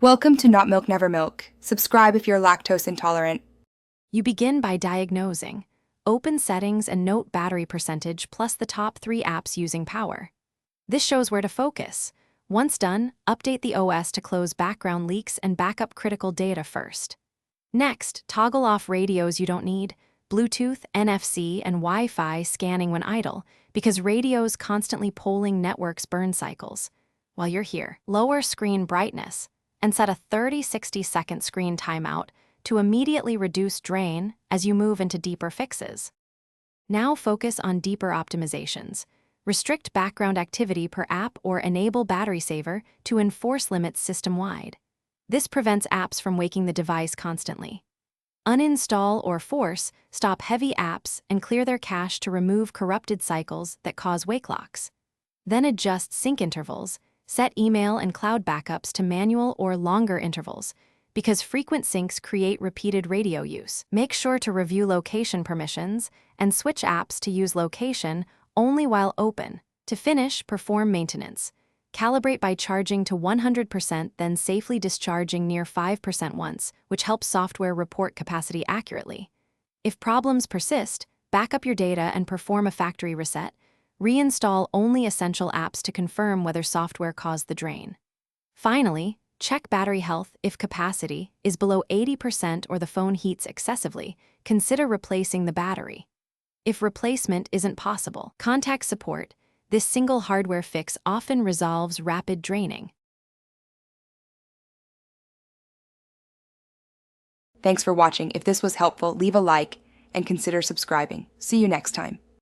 Welcome to Not Milk Never Milk. Subscribe if you're lactose intolerant. You begin by diagnosing. Open settings and note battery percentage plus the top 3 apps using power. This shows where to focus. Once done, update the OS to close background leaks and back up critical data first. Next, toggle off radios you don't need, Bluetooth, NFC, and Wi-Fi scanning when idle, because radios constantly polling networks burn cycles. While you're here, lower screen brightness and set a 30-60 second screen timeout to immediately reduce drain as you move into deeper fixes. Now focus on deeper optimizations. Restrict background activity per app or enable battery saver to enforce limits system-wide. This prevents apps from waking the device constantly. Uninstall or force stop heavy apps and clear their cache to remove corrupted cycles that cause wake locks. Then adjust sync intervals. Set email and cloud backups to manual or longer intervals, because frequent syncs create repeated radio use. Make sure to review location permissions and switch apps to use location only while open. To finish, perform maintenance. Calibrate by charging to 100%, then safely discharging near 5% once, which helps software report capacity accurately. If problems persist, back up your data and perform a factory reset. Reinstall only essential apps to confirm whether software caused the drain. Finally, check battery health. If capacity is below 80% or the phone heats excessively, consider replacing the battery. If replacement isn't possible, contact support. This single hardware fix often resolves rapid draining. Thanks for watching. If this was helpful, leave a like and consider subscribing. See you next time.